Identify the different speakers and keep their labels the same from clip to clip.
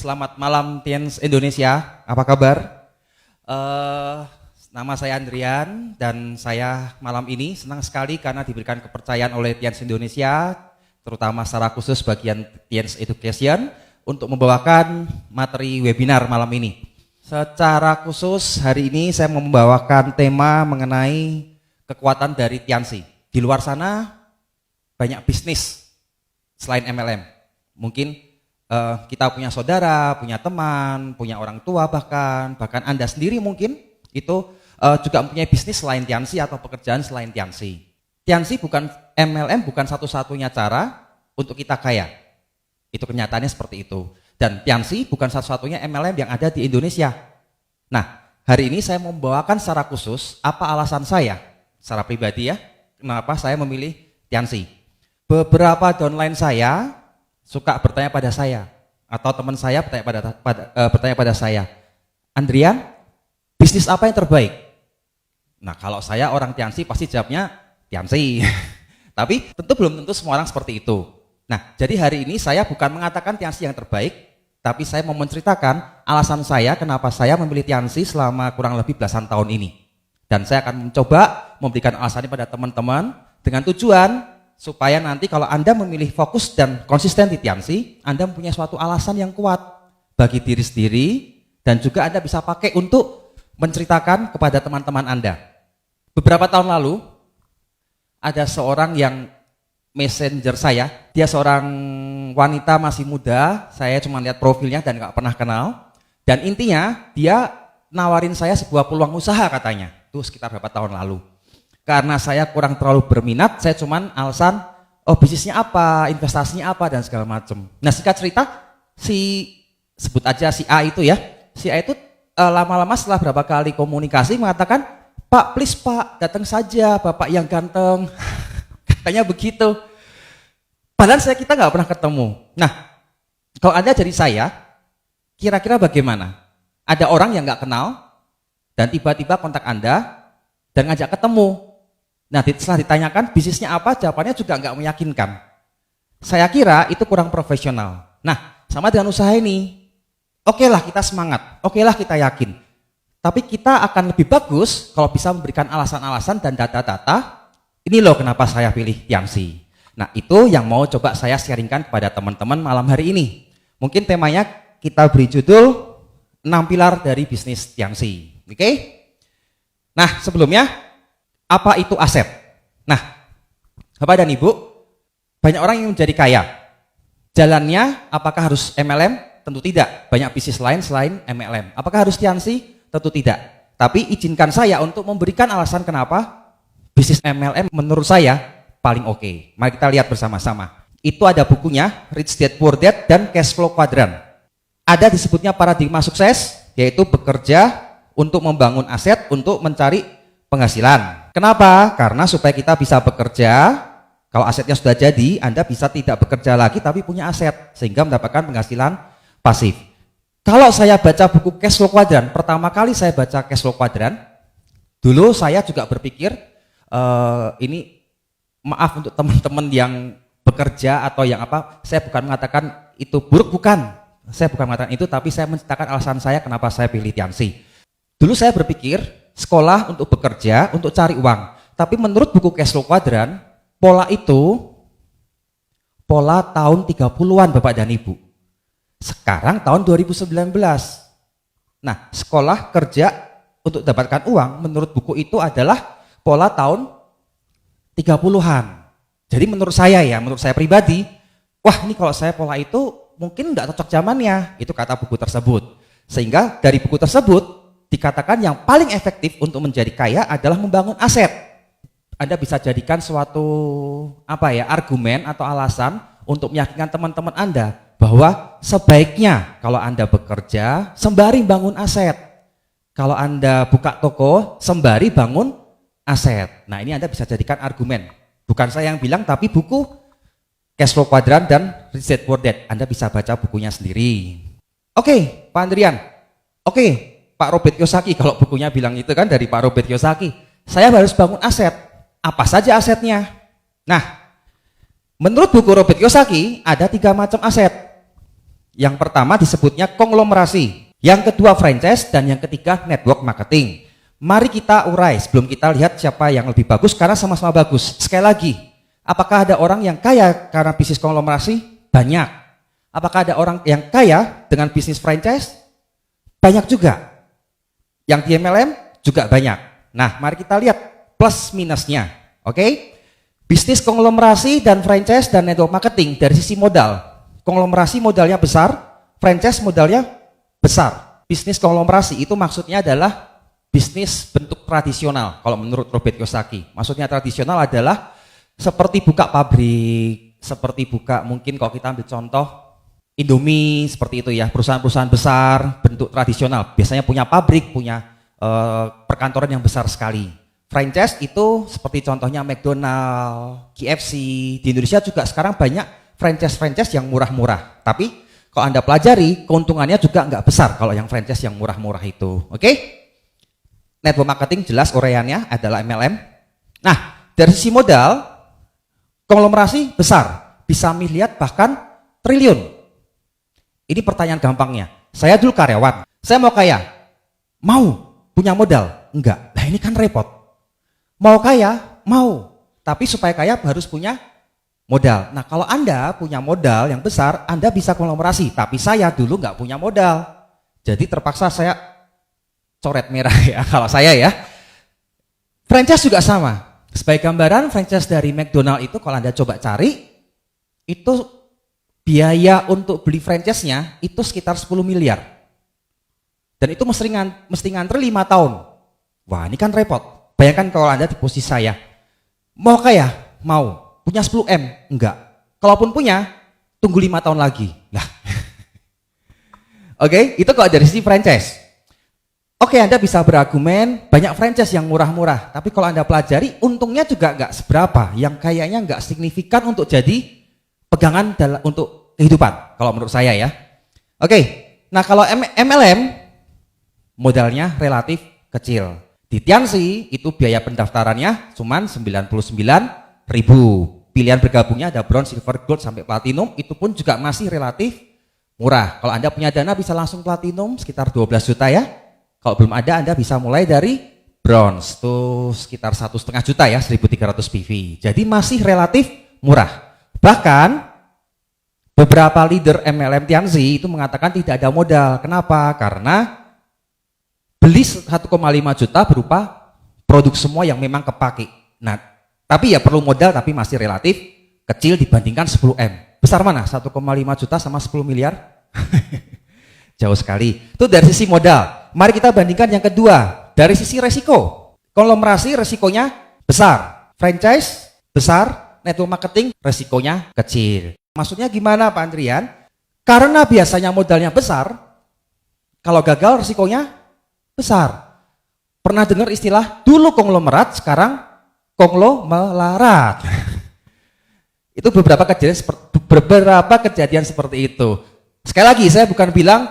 Speaker 1: Selamat malam Tiens Indonesia, apa kabar? Nama saya Andrian dan saya malam ini senang sekali karena diberikan kepercayaan oleh Tiens Indonesia, terutama secara khusus bagian Tiens Education untuk membawakan materi webinar malam ini. Secara khusus hari ini saya membawakan tema mengenai kekuatan dari Tiansi. Di luar sana banyak bisnis selain MLM. Mungkin kita punya saudara, punya teman, punya orang tua bahkan Anda sendiri mungkin itu juga mempunyai bisnis selain Tiansi atau pekerjaan selain Tiansi. Tiansi bukan MLM, bukan satu-satunya cara untuk kita kaya. Itu kenyataannya seperti itu. Dan Tiansi bukan satu-satunya MLM yang ada di Indonesia. Nah, hari ini saya membawakan secara khusus apa alasan saya, secara pribadi ya, kenapa saya memilih Tiansi. Beberapa downline saya suka bertanya pada saya, atau teman saya bertanya pada saya, Andrian, bisnis apa yang terbaik? Nah, kalau saya orang Tiansi pasti jawabnya Tiansi. Tapi tentu belum tentu semua orang seperti itu. Nah, jadi hari ini saya bukan mengatakan Tiansi yang terbaik, tapi saya mau menceritakan alasan saya kenapa saya memilih Tiansi selama kurang lebih belasan tahun ini. Dan saya akan mencoba memberikan alasannya pada teman-teman dengan tujuan supaya nanti kalau Anda memilih fokus dan konsisten di Tiansi, Anda mempunyai suatu alasan yang kuat bagi diri sendiri dan juga Anda bisa pakai untuk menceritakan kepada teman-teman Anda. Beberapa tahun lalu ada seorang yang messenger saya, dia seorang wanita masih muda, saya cuma lihat profilnya dan gak pernah kenal, dan intinya dia nawarin saya sebuah peluang usaha katanya, itu sekitar beberapa tahun lalu. Karena saya kurang terlalu berminat, saya cuman alasan, bisnisnya apa, investasinya apa, dan segala macam. Nah, singkat cerita, sebut aja si A itu ya, si A itu lama-lama setelah berapa kali komunikasi mengatakan, Pak, please Pak, datang saja, Bapak yang ganteng, katanya begitu. Padahal kita nggak pernah ketemu. Nah, kalau Anda jadi saya, kira-kira bagaimana? Ada orang yang nggak kenal, dan tiba-tiba kontak Anda, dan ngajak ketemu. Nah, setelah ditanyakan bisnisnya apa, jawabannya juga nggak meyakinkan. Saya kira itu kurang profesional. Nah, sama dengan usaha ini. Oke lah kita semangat, oke lah kita yakin. Tapi kita akan lebih bagus kalau bisa memberikan alasan-alasan dan data-data. Ini loh kenapa saya pilih Tiansi. Nah, itu yang mau coba saya sharingkan kepada teman-teman malam hari ini. Mungkin temanya kita beri judul 6 pilar dari bisnis Tiansi. Oke? Nah, sebelumnya apa itu aset? Nah, Bapak dan Ibu, banyak orang yang menjadi kaya. Jalannya apakah harus MLM? Tentu tidak. Banyak bisnis lain selain MLM. Apakah harus Tiansi? Tentu tidak. Tapi izinkan saya untuk memberikan alasan kenapa bisnis MLM menurut saya paling oke. Mari kita lihat bersama-sama. Itu ada bukunya Rich Dad Poor Dad dan Cash Flow Quadrant. Ada disebutnya paradigma sukses, yaitu bekerja untuk membangun aset untuk mencari penghasilan. Kenapa? Karena supaya kita bisa bekerja, kalau asetnya sudah jadi, Anda bisa tidak bekerja lagi tapi punya aset sehingga mendapatkan penghasilan pasif. Kalau saya baca buku Cash Flow Quadrant, pertama kali saya baca Cash Flow Quadrant, dulu saya juga berpikir ini maaf untuk teman-teman yang bekerja atau yang apa, saya bukan mengatakan itu buruk, bukan. Saya bukan mengatakan itu, tapi saya menceritakan alasan saya kenapa saya pilih Tiansi. Dulu saya berpikir sekolah untuk bekerja, untuk cari uang. Tapi menurut buku Cash Flow Quadrant, pola itu pola tahun 30-an Bapak dan Ibu. Sekarang tahun 2019. Nah, sekolah kerja untuk dapatkan uang menurut buku itu adalah pola tahun 30-an. Jadi menurut saya pribadi, wah ini kalau saya pola itu mungkin enggak cocok zamannya, itu kata buku tersebut. Sehingga dari buku tersebut dikatakan yang paling efektif untuk menjadi kaya adalah membangun aset. Anda bisa jadikan suatu argumen atau alasan untuk meyakinkan teman-teman Anda bahwa sebaiknya kalau Anda bekerja sembari bangun aset. Kalau Anda buka toko sembari bangun aset. Nah, ini Anda bisa jadikan argumen. Bukan saya yang bilang tapi buku Cash Flow Quadrant dan Rich Dad Poor Dad. Anda bisa baca bukunya sendiri. Oke, Pak Andrian. Oke, Pak Robert Kiyosaki, kalau bukunya bilang itu kan dari Pak Robert Kiyosaki. Saya harus bangun aset. Apa saja asetnya? Nah, menurut buku Robert Kiyosaki ada 3 macam aset. Yang pertama disebutnya konglomerasi, yang kedua franchise, dan yang ketiga network marketing. Mari kita urai sebelum kita lihat siapa yang lebih bagus, karena sama-sama bagus. Sekali lagi, apakah ada orang yang kaya karena bisnis konglomerasi? Banyak. Apakah ada orang yang kaya dengan bisnis franchise? Banyak juga. Yang di MLM juga banyak. Nah, mari kita lihat plus minusnya. Oke? Bisnis konglomerasi dan franchise dan network marketing dari sisi modal. Konglomerasi modalnya besar, franchise modalnya besar. Bisnis konglomerasi itu maksudnya adalah bisnis bentuk tradisional kalau menurut Robert Kiyosaki. Maksudnya tradisional adalah seperti buka pabrik, seperti buka mungkin kalau kita ambil contoh Indomie seperti itu ya, perusahaan-perusahaan besar bentuk tradisional, biasanya punya pabrik, punya perkantoran yang besar sekali. Franchise itu seperti contohnya McDonald, KFC, di Indonesia juga sekarang banyak franchise-franchise yang murah-murah. Tapi kalau Anda pelajari, keuntungannya juga nggak besar kalau yang franchise yang murah-murah itu. Oke? Network marketing jelas uraiannya adalah MLM. Nah, dari sisi modal, konglomerasi besar, bisa miliar bahkan triliun. Ini pertanyaan gampangnya. Saya dulu karyawan, saya mau kaya, mau punya modal? Enggak. Nah ini kan repot. Mau kaya? Mau. Tapi supaya kaya harus punya modal. Nah kalau Anda punya modal yang besar, Anda bisa konglomerasi. Tapi saya dulu nggak punya modal. Jadi terpaksa saya coret merah ya kalau saya ya. Franchise juga sama. Sebagai gambaran, franchise dari McDonald itu kalau Anda coba cari, itu biaya untuk beli franchise-nya itu sekitar 10 miliar. Dan itu mesti ngantri 5 tahun. Wah ini kan repot. Bayangkan kalau Anda di posisi saya. Mau kaya? Mau. Punya 10 M? Enggak. Kalaupun punya, tunggu 5 tahun lagi. Lah. Oke, itu kalau dari sisi franchise. Oke, Anda bisa berargumen banyak franchise yang murah-murah. Tapi kalau Anda pelajari, untungnya juga enggak seberapa. Yang kayaknya enggak signifikan untuk jadi pegangan untuk kehidupan kalau menurut saya ya. Oke, nah kalau MLM modalnya relatif kecil. Di Tianxi itu biaya pendaftarannya cuma 99.000. Pilihan bergabungnya ada bronze, silver, gold sampai platinum, itu pun juga masih relatif murah. Kalau Anda punya dana bisa langsung platinum sekitar 12 juta ya. Kalau belum ada Anda bisa mulai dari bronze tuh sekitar 1,5 juta ya, 1.300 PV. Jadi masih relatif murah. Bahkan beberapa leader MLM Tianxi itu mengatakan tidak ada modal. Kenapa? Karena beli 1,5 juta berupa produk semua yang memang kepake. Nah, tapi ya perlu modal tapi masih relatif kecil dibandingkan 10 M. Besar mana? 1,5 juta sama 10 miliar? Jauh sekali. Itu dari sisi modal. Mari kita bandingkan yang kedua. Dari sisi resiko. Konglomerasi resikonya besar. Franchise besar. Network marketing resikonya kecil. Maksudnya gimana Pak Andrian? Karena biasanya modalnya besar, kalau gagal resikonya besar. Pernah dengar istilah dulu konglomerat, sekarang konglomeraat. Itu beberapa kejadian seperti itu. Sekali lagi saya bukan bilang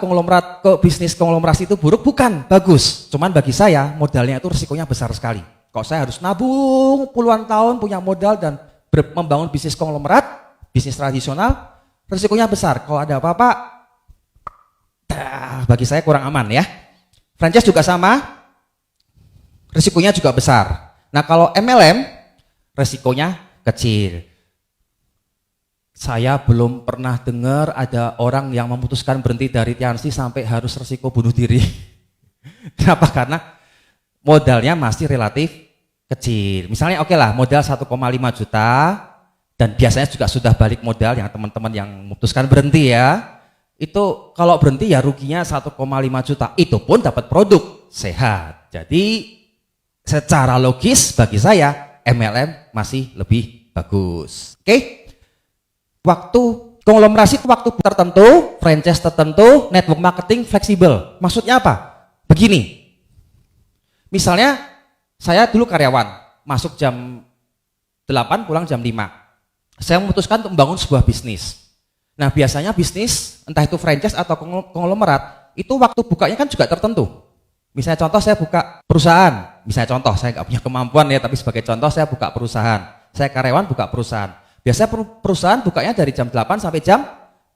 Speaker 1: bisnis konglomerasi itu buruk, bukan, bagus. Cuman bagi saya modalnya itu resikonya besar sekali. Kalau saya harus nabung puluhan tahun punya modal dan membangun bisnis konglomerat, bisnis tradisional, risikonya besar. Kalau ada apa-apa, bagi saya kurang aman ya. Franchise juga sama, risikonya juga besar. Nah kalau MLM, risikonya kecil. Saya belum pernah dengar ada orang yang memutuskan berhenti dari Tianxi sampai harus risiko bunuh diri. Kenapa? Karena modalnya masih relatif kecil. Misalnya oke lah modal 1,5 juta dan biasanya juga sudah balik modal yang teman-teman yang memutuskan berhenti ya. Itu kalau berhenti ya ruginya 1,5 juta. Itu pun dapat produk sehat. Jadi secara logis bagi saya MLM masih lebih bagus. Oke. Waktu konglomerasi itu waktu tertentu, franchise tertentu, network marketing fleksibel. Maksudnya apa? Begini. Misalnya saya dulu karyawan, masuk jam 8, pulang jam 5. Saya memutuskan untuk membangun sebuah bisnis. Nah biasanya bisnis, entah itu franchise atau konglomerat, itu waktu bukanya kan juga tertentu. Misalnya contoh saya buka perusahaan, misalnya contoh saya nggak punya kemampuan ya, tapi sebagai contoh saya buka perusahaan. Saya karyawan buka perusahaan. Biasanya perusahaan bukanya dari jam 8 sampai jam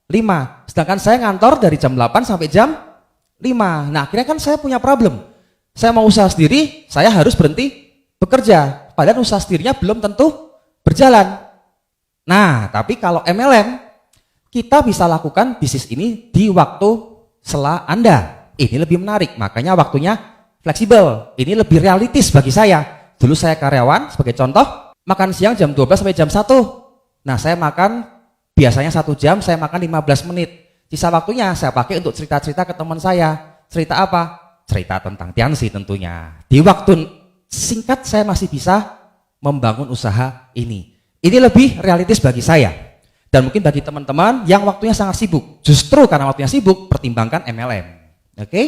Speaker 1: 5. Sedangkan saya ngantor dari jam 8 sampai jam 5. Nah, akhirnya kan saya punya problem. Saya mau usaha sendiri, saya harus berhenti bekerja. Padahal usaha sendirinya belum tentu berjalan. Nah, tapi kalau MLM, kita bisa lakukan bisnis ini di waktu sela Anda. Ini lebih menarik, makanya waktunya fleksibel. Ini lebih realistis bagi saya. Dulu saya karyawan, sebagai contoh, makan siang jam 12 sampai jam 1. Nah, saya makan biasanya 1 jam, saya makan 15 menit. Sisa waktunya saya pakai untuk cerita-cerita ke teman saya. Cerita apa? Cerita tentang Tiansi tentunya. Di waktu singkat saya masih bisa membangun usaha ini. Ini lebih realistis bagi saya. Dan mungkin bagi teman-teman yang waktunya sangat sibuk. Justru karena waktunya sibuk, pertimbangkan MLM. Oke?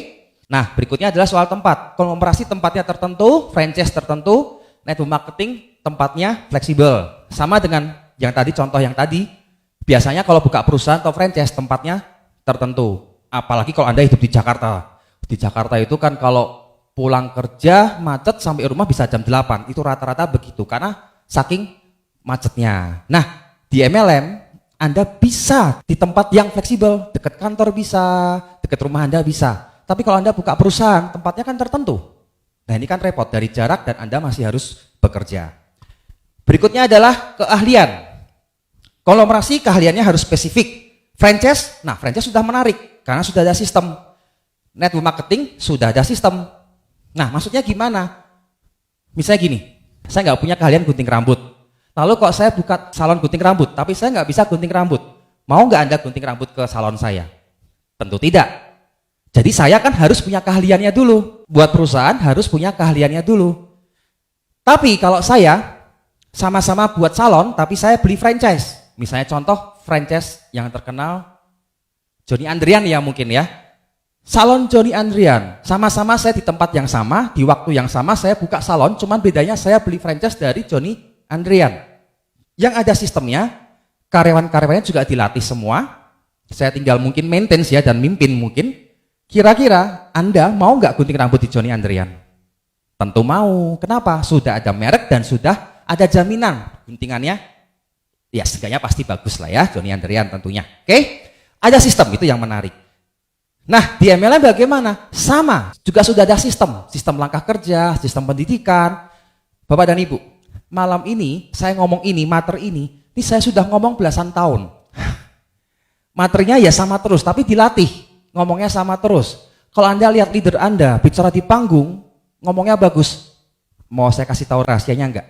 Speaker 1: Nah, berikutnya adalah soal tempat. Konglomerasi tempatnya tertentu, franchise tertentu, network marketing tempatnya fleksibel. Sama dengan yang tadi, contoh yang tadi, biasanya kalau buka perusahaan atau franchise tempatnya tertentu. Apalagi kalau Anda hidup di Jakarta. Di Jakarta itu kan kalau pulang kerja macet sampai rumah bisa jam 8. Itu rata-rata begitu karena saking macetnya. Nah, di MLM Anda bisa di tempat yang fleksibel, dekat kantor bisa, dekat rumah Anda bisa. Tapi kalau Anda buka perusahaan, tempatnya kan tertentu. Nah, ini kan repot dari jarak dan Anda masih harus bekerja. Berikutnya adalah keahlian. Konglomerasi keahliannya harus spesifik. Franchise, nah franchise sudah menarik karena sudah ada sistem. Network marketing sudah ada sistem. Nah, maksudnya gimana? Misalnya gini, saya nggak punya keahlian gunting rambut. Lalu kok saya buka salon gunting rambut, tapi saya nggak bisa gunting rambut. Mau nggak Anda gunting rambut ke salon saya? Tentu tidak. Jadi saya kan harus punya keahliannya dulu. Buat perusahaan harus punya keahliannya dulu. Tapi kalau saya sama-sama buat salon, tapi saya beli franchise. Misalnya contoh franchise yang terkenal Johnny Andrian ya mungkin ya. Salon Johnny Andrian, sama-sama saya di tempat yang sama, di waktu yang sama saya buka salon, cuman bedanya saya beli franchise dari Johnny Andrian. Yang ada sistemnya, karyawan-karyawannya juga dilatih semua. Saya tinggal mungkin maintenance ya dan mimpin mungkin. Kira-kira Anda mau nggak gunting rambut di Johnny Andrian? Tentu mau. Kenapa? Sudah ada merek dan sudah ada jaminan guntingannya. Ya setidaknya pasti bagus lah ya Johnny Andrian tentunya. Oke? Ada sistem itu yang menarik. Nah di MLM bagaimana? Sama. Juga sudah ada sistem. Sistem langkah kerja, sistem pendidikan. Bapak dan Ibu. Malam ini saya ngomong ini, materi ini saya sudah ngomong belasan tahun. Materinya ya sama terus, tapi dilatih, ngomongnya sama terus. Kalau Anda lihat leader Anda bicara di panggung, ngomongnya bagus. Mau saya kasih tahu rahasianya enggak?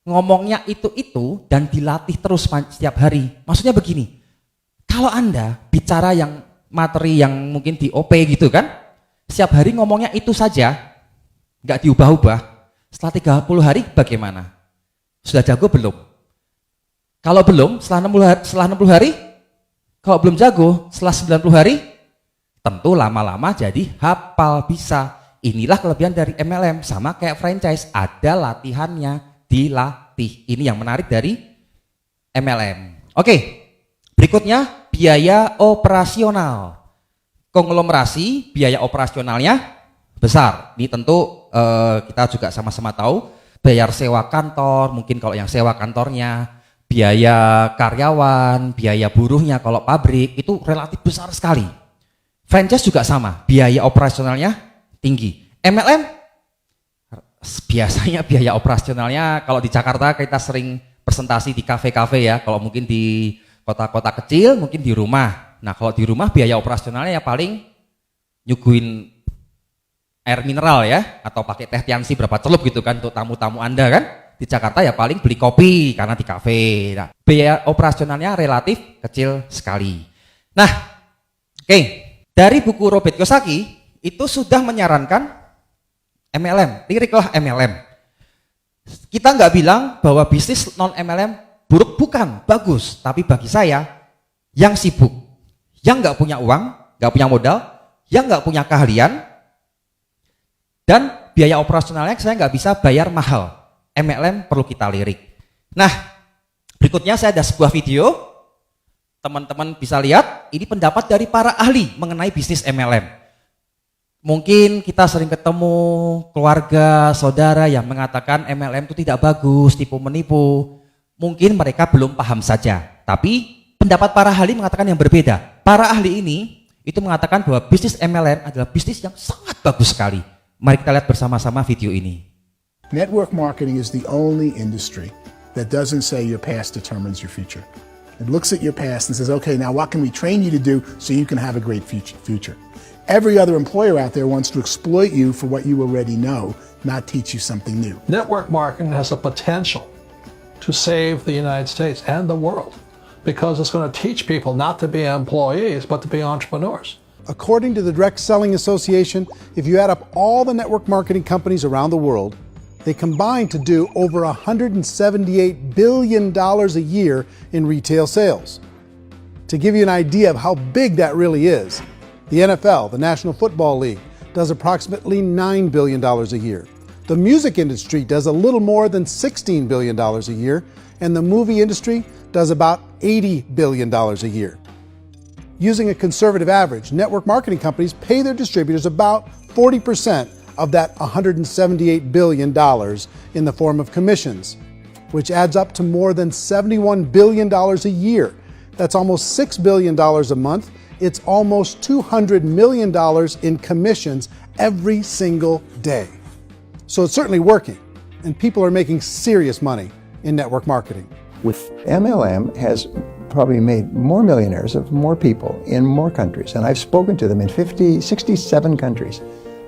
Speaker 1: Ngomongnya itu dan dilatih terus setiap hari. Maksudnya begini, kalau Anda bicara yang materi yang mungkin di OP gitu kan, setiap hari ngomongnya itu saja, enggak diubah-ubah, setelah 30 hari bagaimana? Sudah jago belum? Kalau belum, setelah 60 hari, kalau belum jago, setelah 90 hari, tentu lama-lama jadi hafal bisa. Inilah kelebihan dari MLM, sama kayak franchise, ada latihannya, dilatih. Ini yang menarik dari MLM. Oke, berikutnya biaya operasional. Konglomerasi, biaya operasionalnya besar. Ini tentu kita juga sama-sama tahu. Bayar sewa kantor, mungkin kalau yang sewa kantornya, biaya karyawan, biaya buruhnya kalau pabrik, itu relatif besar sekali. Franchise juga sama, biaya operasionalnya tinggi. MLM, biasanya biaya operasionalnya, kalau di Jakarta kita sering presentasi di kafe-kafe ya, kalau mungkin di kota-kota kecil, mungkin di rumah. Nah kalau di rumah biaya operasionalnya ya paling nyuguhin air mineral ya, atau pakai teh Tiansi berapa celup gitu kan untuk tamu-tamu Anda kan. Di Jakarta ya paling beli kopi karena di kafe. Nah, biaya operasionalnya relatif kecil sekali. Nah, oke. Dari buku Robert Kiyosaki itu sudah menyarankan MLM, liriklah MLM. Kita nggak bilang bahwa bisnis non MLM buruk, bukan, bagus. Tapi bagi saya yang sibuk, yang nggak punya uang, nggak punya modal, yang nggak punya keahlian, dan biaya operasionalnya saya nggak bisa bayar mahal. MLM perlu kita lirik. Nah, berikutnya saya ada sebuah video. Teman-teman bisa lihat, ini pendapat dari para ahli mengenai bisnis MLM. Mungkin kita sering ketemu keluarga, saudara yang mengatakan MLM itu tidak bagus, tipu menipu. Mungkin mereka belum paham saja. Tapi pendapat para ahli mengatakan yang berbeda. Para ahli ini itu mengatakan bahwa bisnis MLM adalah bisnis yang sangat bagus sekali. Mari kita lihat bersama-sama video ini.
Speaker 2: Network marketing is the only industry that doesn't say your past determines your future. It looks at your past and says, okay, now what can we train you to do so you can have a great future? Every other employer out there wants to exploit you for what you already know, not teach you something new.
Speaker 3: Network marketing has the potential to save the United States and the world because it's going to teach people not to be employees, but to be entrepreneurs.
Speaker 4: According to the Direct Selling Association, if you add up all the network marketing companies around the world, they combine to do over $178 billion a year in retail sales. To give you an idea of how big that really is, the NFL, the National Football League, does approximately $9 billion a year. The music industry does a little more than $16 billion a year, and the movie industry does about $80 billion a year. Using a conservative average, network marketing companies pay their distributors about 40% of that $178 billion in the form of commissions, which adds up to more than $71 billion a year. That's almost $6 billion a month. It's almost $200 million in commissions every single day. So it's certainly working, and people are making serious money in network marketing.
Speaker 5: With MLM has probably made more millionaires of more people in more countries, and I've spoken to them in 67 countries,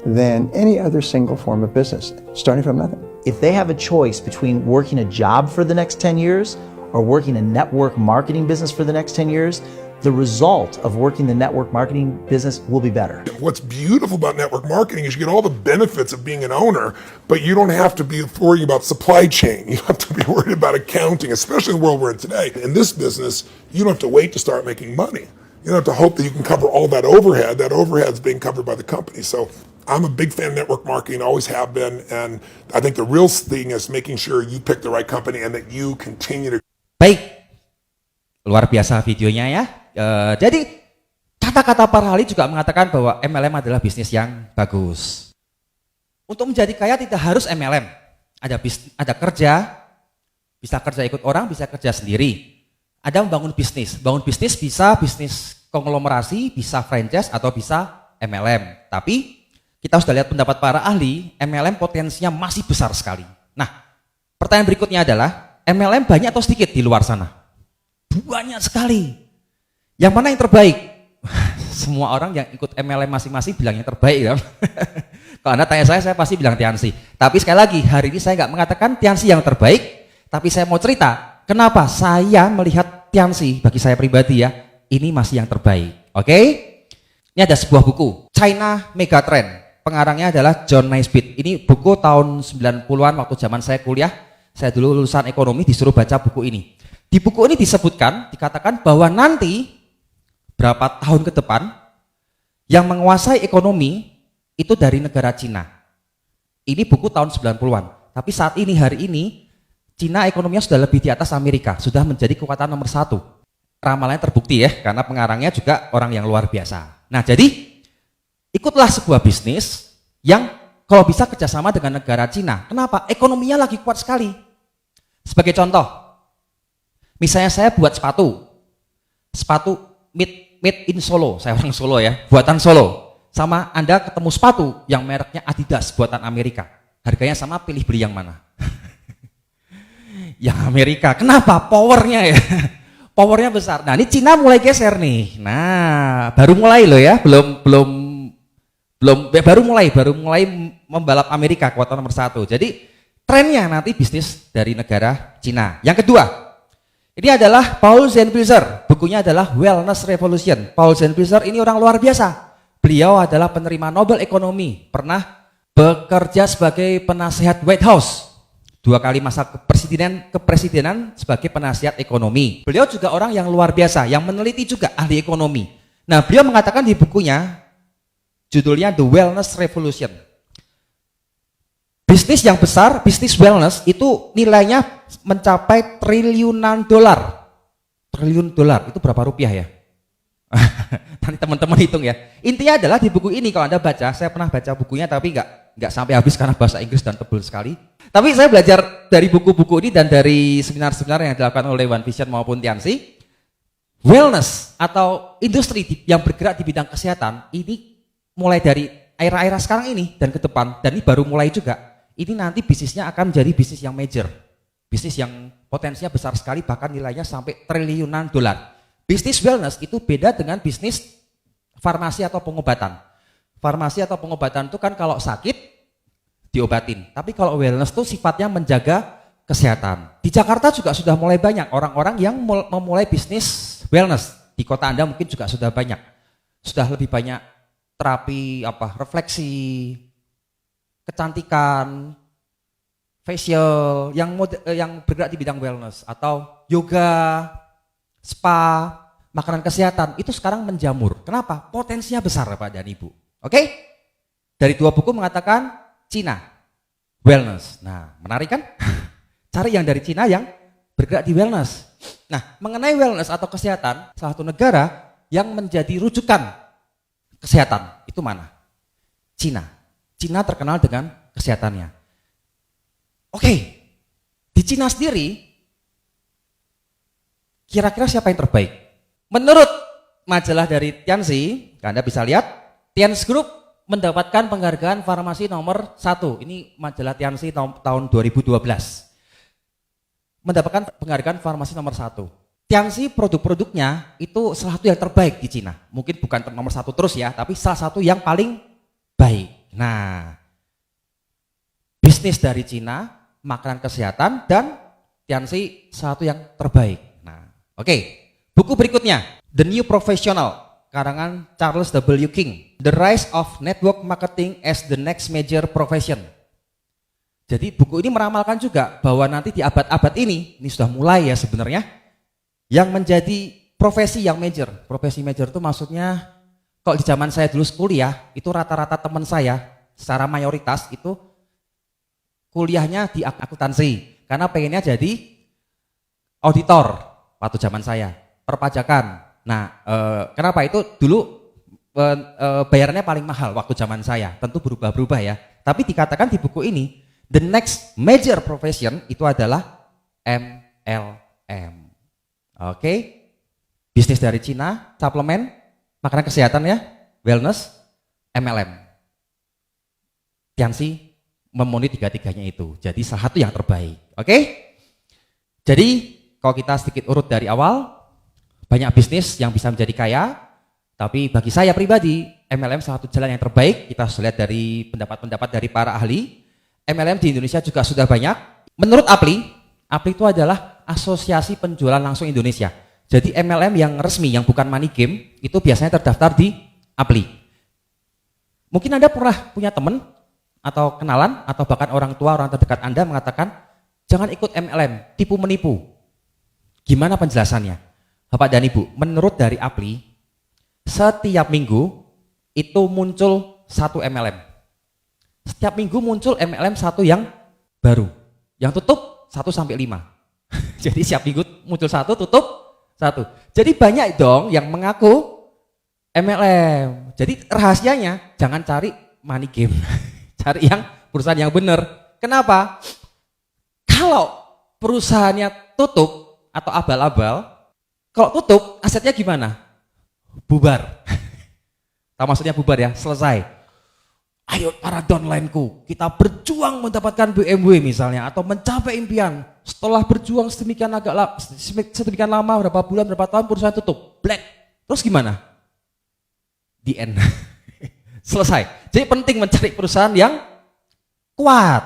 Speaker 5: than any other single form of business, starting from nothing.
Speaker 6: If they have a choice between working a job for the next 10 years or working a network marketing business for the next 10 years, the result of working the network marketing business will be better.
Speaker 7: What's beautiful about network marketing is you get all the benefits of being an owner, but you don't have to be worrying about supply chain. You don't have to be worried about accounting, especially in the world we're in today. In this business, you don't have to wait to start making money. You don't have to hope that you can cover all that overhead. That overhead's being covered by the company. So I'm a big fan of network marketing, always have been, and I think the real thing is making sure you pick the right company and that you continue to.
Speaker 1: Baik, luar biasa videonya ya. Jadi kata-kata para ahli juga mengatakan bahwa MLM adalah bisnis yang bagus. Untuk menjadi kaya tidak harus MLM. Ada kerja, bisa kerja ikut orang, bisa kerja sendiri. Ada membangun bisnis. Bangun bisnis bisa bisnis konglomerasi, bisa franchise atau bisa MLM. Tapi kita sudah lihat pendapat para ahli, MLM potensinya masih besar sekali. Nah, pertanyaan berikutnya adalah MLM banyak atau sedikit di luar sana? Banyak sekali. Yang mana yang terbaik? Semua orang yang ikut MLM masing-masing bilang yang terbaik kan? Kalau Anda tanya saya pasti bilang Tiansi. Tapi sekali lagi, hari ini saya nggak mengatakan Tiansi yang terbaik, tapi saya mau cerita kenapa saya melihat Tiansi, bagi saya pribadi ya, ini masih yang terbaik. Oke? Ini ada sebuah buku, China Megatrend. Pengarangnya adalah John Naisbitt. Ini buku tahun 90-an waktu zaman saya kuliah. Saya dulu lulusan ekonomi, disuruh baca buku ini. Di buku ini disebutkan, dikatakan bahwa nanti berapa tahun ke depan yang menguasai ekonomi itu dari negara Cina. Ini buku tahun 90-an. Tapi saat ini, hari ini, Cina ekonominya sudah lebih di atas Amerika, sudah menjadi kekuatan nomor 1. Ramalannya terbukti ya, karena pengarangnya juga orang yang luar biasa. Nah jadi, ikutlah sebuah bisnis yang kalau bisa kerjasama dengan negara Cina. Kenapa? Ekonominya lagi kuat sekali. Sebagai contoh, misalnya saya buat sepatu made in Solo, saya orang Solo ya, buatan Solo. Sama Anda ketemu sepatu yang mereknya Adidas, buatan Amerika. Harganya sama, pilih beli yang mana? Yang Amerika. Kenapa? Powernya ya. Powernya besar. Nah ini Cina mulai geser nih. Nah baru mulai loh ya, baru mulai membalap Amerika, kekuatan nomor 1. Jadi trennya nanti bisnis dari negara Cina. Yang kedua, ini adalah Paul Zenspischer, bukunya adalah Wellness Revolution. Paul Zenspischer ini orang luar biasa. Beliau adalah penerima Nobel Ekonomi, pernah bekerja sebagai penasehat White House. 2 kali masa kepresidenan sebagai penasihat ekonomi. Beliau juga orang yang luar biasa, yang meneliti juga, ahli ekonomi. Nah, beliau mengatakan di bukunya, judulnya The Wellness Revolution. Bisnis yang besar, bisnis wellness itu nilainya mencapai triliunan dolar. Triliun dolar, itu berapa rupiah ya? Nanti teman-teman hitung ya. Intinya adalah di buku ini kalau Anda baca, saya pernah baca bukunya tapi nggak sampai habis karena bahasa Inggris dan tebal sekali. Tapi saya belajar dari buku-buku ini dan dari seminar-seminar yang dilakukan oleh One Vision maupun Tiansi. wellness atau industri yang bergerak di bidang kesehatan ini mulai dari era-era sekarang ini dan ke depan, dan ini baru mulai juga, ini nanti bisnisnya akan menjadi bisnis yang major, bisnis yang potensinya besar sekali, bahkan nilainya sampai triliunan dolar. Bisnis wellness itu beda dengan bisnis farmasi atau pengobatan. Farmasi atau pengobatan itu kan kalau sakit diobatin, tapi kalau wellness itu sifatnya menjaga kesehatan. Di Jakarta juga sudah mulai banyak orang-orang yang memulai bisnis wellness. Di kota Anda mungkin juga sudah banyak. Sudah lebih banyak terapi refleksi, kecantikan, facial yang bergerak di bidang wellness, atau yoga, spa, makanan kesehatan itu sekarang menjamur. Kenapa? Potensinya besar Bapak dan Ibu. Oke? Dari 2 buku mengatakan Cina wellness. Nah, menarik kan? Cari yang dari Cina yang bergerak di wellness. Nah, mengenai wellness atau kesehatan, salah satu negara yang menjadi rujukan kesehatan itu mana? Cina. Cina terkenal dengan kesehatannya. Oke, di Cina sendiri, kira-kira siapa yang terbaik? Menurut majalah dari Tianxi, Anda bisa lihat, Tianx Group mendapatkan penghargaan farmasi nomor 1. Ini majalah Tianxi tahun 2012. Mendapatkan penghargaan farmasi nomor 1. Tianxi produk-produknya itu salah satu yang terbaik di Cina. Mungkin bukan nomor 1 terus ya, tapi salah satu yang paling baik. Nah, bisnis dari Cina, makanan kesehatan, dan Tianxi salah satu yang terbaik. Nah, oke. Buku berikutnya, The New Professional, karangan Charles W. King, The Rise of Network Marketing as the Next Major Profession. Jadi buku ini meramalkan juga bahwa nanti di abad-abad ini sudah mulai ya sebenarnya, yang menjadi profesi yang major. Profesi major itu maksudnya, kalau di zaman saya dulu kuliah, itu rata-rata teman saya secara mayoritas itu kuliahnya di akuntansi, karena pengennya jadi auditor waktu zaman saya, perpajakan. Nah, kenapa itu dulu bayarannya paling mahal waktu zaman saya, tentu berubah-berubah ya. Tapi dikatakan di buku ini, the next major profession itu adalah MLM. Oke, bisnis dari Cina, suplemen, makanan kesehatan ya, wellness, MLM. Tianxi memenuhi 3-tiganya itu, jadi salah satu yang terbaik. Oke, jadi kalau kita sedikit urut dari awal, banyak bisnis yang bisa menjadi kaya, tapi bagi saya pribadi, MLM salah satu jalan yang terbaik. Kita sudah lihat dari pendapat-pendapat dari para ahli. MLM di Indonesia juga sudah banyak. Menurut APLI itu adalah Asosiasi Penjualan Langsung Indonesia. Jadi MLM yang resmi, yang bukan money game, itu biasanya terdaftar di APLI. Mungkin Anda pernah punya teman, atau kenalan, atau bahkan orang tua, orang terdekat Anda mengatakan, jangan ikut MLM, tipu-menipu. Gimana penjelasannya? Bapak dan Ibu, menurut dari APLI, setiap minggu itu muncul 1 MLM. Setiap minggu muncul MLM 1 yang baru. Yang tutup 1-5. Jadi setiap minggu muncul 1, tutup 1. Jadi banyak dong yang mengaku MLM. Jadi rahasianya jangan cari money game. Cari yang perusahaan yang benar. Kenapa? Kalau perusahaannya tutup atau abal-abal, kalau tutup, asetnya gimana? Bubar. Tahu maksudnya bubar ya? Selesai. Ayo para downline-ku, kita berjuang mendapatkan BMW misalnya, atau mencapai impian. Setelah berjuang sedemikian lama, berapa bulan, berapa tahun, perusahaan tutup. Black. Terus gimana? The end. Selesai. Jadi penting mencari perusahaan yang kuat.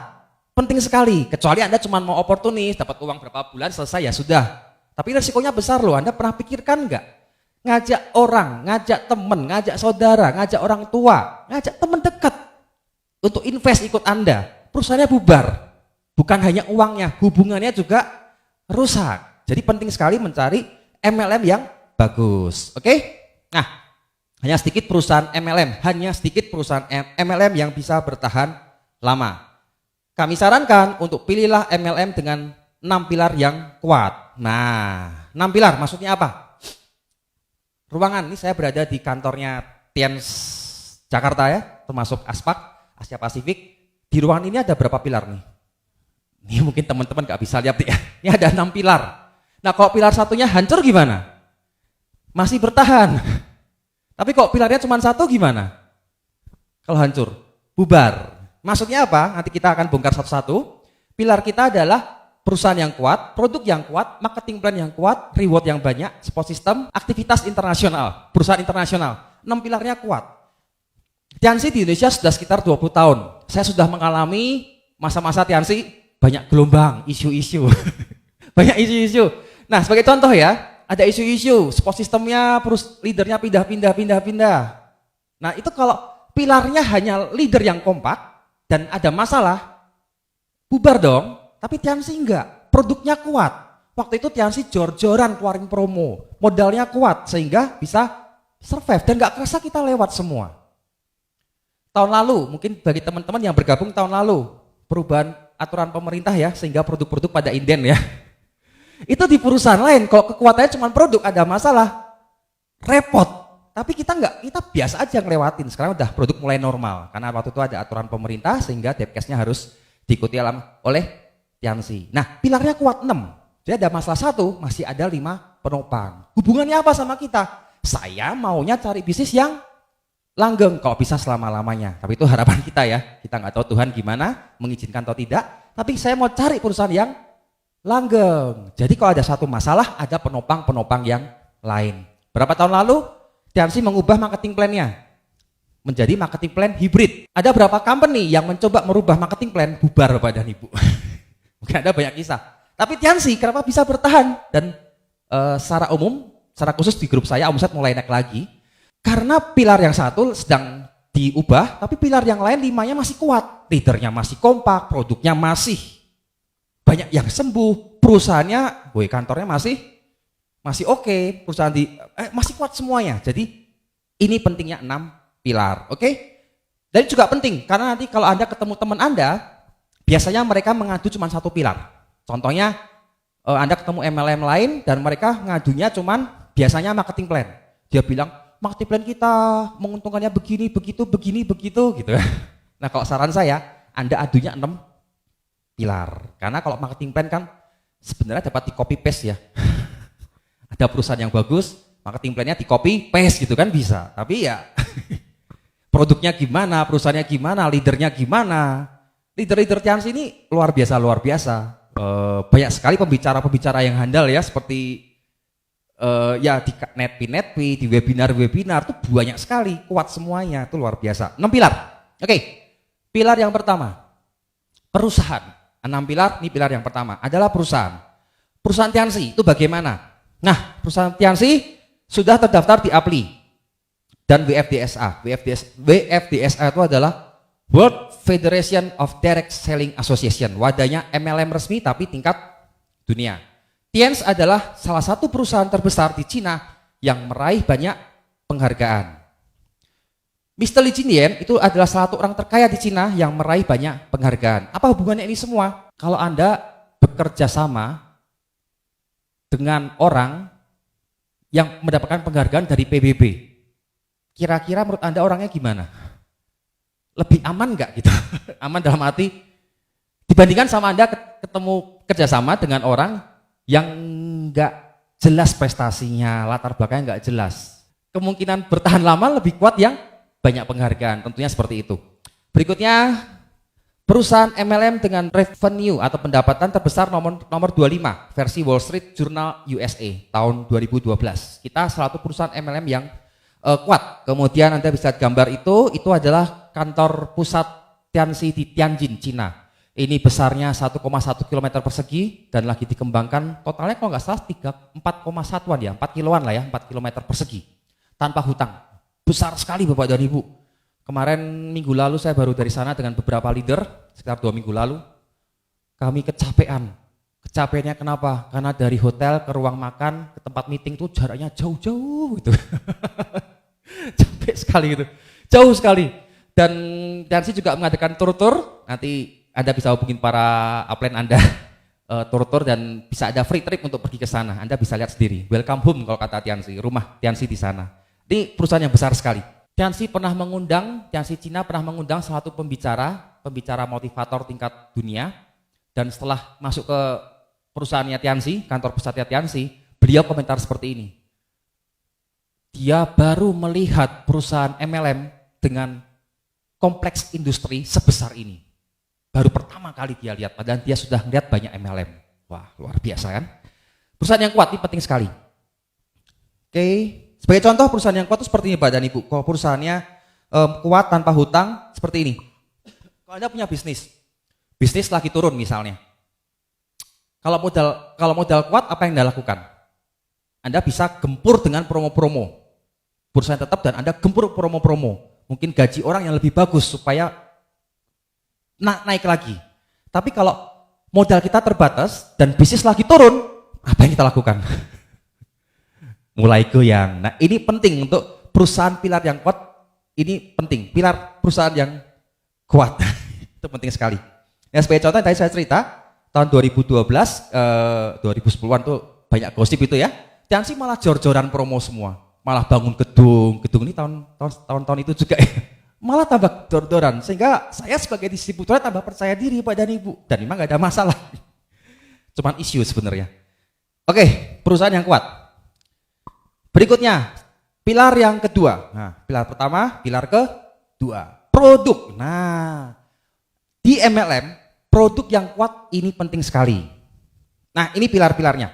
Speaker 1: Penting sekali. Kecuali Anda cuma mau oportunis, dapat uang berapa bulan, selesai ya sudah. Tapi resikonya besar loh, Anda pernah pikirkan enggak? Ngajak orang, ngajak teman, ngajak saudara, ngajak orang tua, ngajak teman dekat untuk invest ikut Anda. Perusahaannya bubar. Bukan hanya uangnya, hubungannya juga rusak. Jadi penting sekali mencari MLM yang bagus. Oke? Nah, hanya sedikit perusahaan MLM yang bisa bertahan lama. Kami sarankan untuk pilihlah MLM dengan 6 pilar yang kuat. Nah, 6 pilar maksudnya apa? Ruangan, ini saya berada di kantornya Tianx Jakarta ya, termasuk Aspak, Asia Pasifik. Di ruangan ini ada berapa pilar nih? Ini mungkin teman-teman gak bisa lihat ya. Ini ada 6 pilar. Nah, kalau pilar satunya hancur gimana? masih bertahan. Tapi kok pilarnya cuma satu gimana? Kalau hancur, bubar. Maksudnya apa? Nanti kita akan bongkar satu-satu. Pilar kita adalah perusahaan yang kuat, produk yang kuat, marketing plan yang kuat, reward yang banyak, support system, aktivitas internasional, perusahaan internasional. 6 pilarnya kuat. Tiansi di Indonesia sudah sekitar 20 tahun. Saya sudah mengalami masa-masa Tiansi banyak gelombang, isu-isu. Banyak isu-isu. Nah, sebagai contoh ya, ada isu-isu, support systemnya, leadernya pindah. Nah, itu kalau pilarnya hanya leader yang kompak dan ada masalah, bubar dong. Tapi Tiansi enggak, produknya kuat. Waktu itu Tiansi jor-joran keluarin promo, modalnya kuat sehingga bisa survive dan enggak kerasa kita lewat semua. Tahun lalu, mungkin bagi teman-teman yang bergabung tahun lalu, perubahan aturan pemerintah ya, sehingga produk-produk pada inden ya. Itu di perusahaan lain, kalau kekuatannya cuma produk ada masalah, repot. Tapi kita enggak, kita biasa aja ngelewatin. Sekarang udah produk mulai normal, karena waktu itu ada aturan pemerintah sehingga depkesnya harus diikuti oleh Tiansi. Nah, pilarnya kuat 6. Jadi ada masalah 1, masih ada 5 penopang. Hubungannya apa sama kita? Saya maunya cari bisnis yang langgeng, kalau bisa selama-lamanya. Tapi itu harapan kita ya. Kita nggak tahu Tuhan gimana, mengizinkan atau tidak. Tapi saya mau cari perusahaan yang langgeng. Jadi kalau ada satu masalah, ada penopang-penopang yang lain. Berapa tahun lalu, Tiansi mengubah marketing plan-nya menjadi marketing plan hybrid. Ada berapa company yang mencoba merubah marketing plan, bubar Bapak dan Ibu. Mungkin ada banyak kisah. Tapi Tiansi kenapa bisa bertahan? Dan secara umum, secara khusus di grup saya omset mulai naik lagi. Karena pilar yang satu sedang diubah, tapi pilar yang lain 5-nya masih kuat. Leadernya masih kompak, produknya masih banyak yang sembuh, perusahaannya, kantornya masih oke, perusahaan masih kuat semuanya. Jadi ini pentingnya 6 pilar, oke? Dan juga penting karena nanti kalau Anda ketemu teman Anda, biasanya mereka mengadu cuma satu pilar. Contohnya Anda ketemu MLM lain dan mereka ngadunya cuma biasanya marketing plan. Dia bilang marketing plan kita menguntungkannya begini, begitu gitu. Nah, kalau saran saya, Anda adunya 6 pilar. Karena kalau marketing plan kan sebenarnya dapat di copy paste ya. Ada perusahaan yang bagus, marketing plan-nya di copy paste gitu kan bisa. Tapi ya produknya gimana, perusahaannya gimana, leadernya gimana. Leader-leader Tiansi ini luar biasa. Banyak sekali pembicara-pembicara yang handal ya, seperti ya di netpi, di webinar tuh banyak sekali, kuat semuanya, itu luar biasa. 6 pilar. Oke. Pilar yang pertama, perusahaan. 6 pilar, ini pilar yang pertama adalah perusahaan. Perusahaan Tiansi itu bagaimana? Nah, perusahaan Tiansi sudah terdaftar di APLI dan WFDSA. WFDSA itu adalah World Federation of Direct Selling Association, wadahnya MLM resmi tapi tingkat dunia. Tianz adalah salah satu perusahaan terbesar di Cina yang meraih banyak penghargaan. Mr. Li Jinyan itu adalah salah satu orang terkaya di Cina yang meraih banyak penghargaan. Apa hubungannya ini semua? Kalau Anda bekerja sama dengan orang yang mendapatkan penghargaan dari PBB, kira-kira menurut Anda orangnya gimana? Lebih aman nggak gitu? Aman dalam arti dibandingkan sama Anda ketemu kerjasama dengan orang yang nggak jelas prestasinya, latar belakangnya nggak jelas. Kemungkinan bertahan lama lebih kuat yang banyak penghargaan, tentunya seperti itu. Berikutnya, perusahaan MLM dengan revenue atau pendapatan terbesar nomor 25 versi Wall Street Journal USA tahun 2012. Kita salah satu perusahaan MLM yang kuat. Kemudian Anda bisa gambar itu adalah kantor pusat Tiansi di Tianjin, Cina. Ini besarnya 1,1 km persegi dan lagi dikembangkan, totalnya kalau nggak salah 4,1an ya, 4 kiloan lah ya, 4 km persegi tanpa hutang. Besar sekali Bapak dan Ibu. Kemarin minggu lalu saya baru dari sana dengan beberapa leader, sekitar 2 minggu lalu. Kami kecapean. Kecapeannya kenapa? Karena dari hotel ke ruang makan, ke tempat meeting tuh jaraknya jauh-jauh gitu. Capek sekali gitu. Jauh sekali. Dan Tiansi juga mengadakan tur-tur, nanti Anda bisa hubungin para upline Anda tur-tur dan bisa ada free trip untuk pergi ke sana. Anda bisa lihat sendiri. Welcome home kalau kata Tiansi, rumah Tiansi di sana. Ini perusahaan yang besar sekali. Tiansi Cina pernah mengundang salah satu pembicara motivator tingkat dunia, dan setelah masuk ke perusahaannya Tiansi, kantor pusatnya Tiansi, beliau komentar seperti ini. dia baru melihat perusahaan MLM dengan kompleks industri sebesar ini. Baru pertama kali dia lihat, padahal dia sudah melihat banyak MLM. Wah, luar biasa kan? Perusahaan yang kuat ini penting sekali. Oke, sebagai contoh perusahaan yang kuat itu seperti ini Pak dan Ibu. Kalau perusahaannya kuat tanpa hutang, seperti ini. Kalau Anda punya bisnis lagi turun misalnya. Kalau modal kuat, apa yang Anda lakukan? Anda bisa gempur dengan promo-promo. Perusahaan tetap dan Anda gempur promo-promo. Mungkin gaji orang yang lebih bagus supaya naik lagi. Tapi kalau modal kita terbatas dan bisnis lagi turun, apa yang kita lakukan? Mulai goyang. Nah, ini penting untuk perusahaan pilar yang kuat. Ini penting, pilar perusahaan yang kuat. Itu penting sekali. Ya, sebagai contoh tadi saya cerita, tahun 2012, 2010-an tuh banyak gosip itu ya. Dan sih malah jor-joran promo semua. Malah bangun gedung ini tahun-tahun itu juga ya. Malah tambah jor-joran. Sehingga saya sebagai distributor tambah percaya diri Pak dan Ibu. Dan memang gak ada masalah. Cuman isu sebenarnya. Oke, perusahaan yang kuat. Berikutnya, pilar yang kedua. Nah, pilar pertama, pilar kedua. Produk. Nah, di MLM, produk yang kuat ini penting sekali. Nah, ini pilar-pilarnya.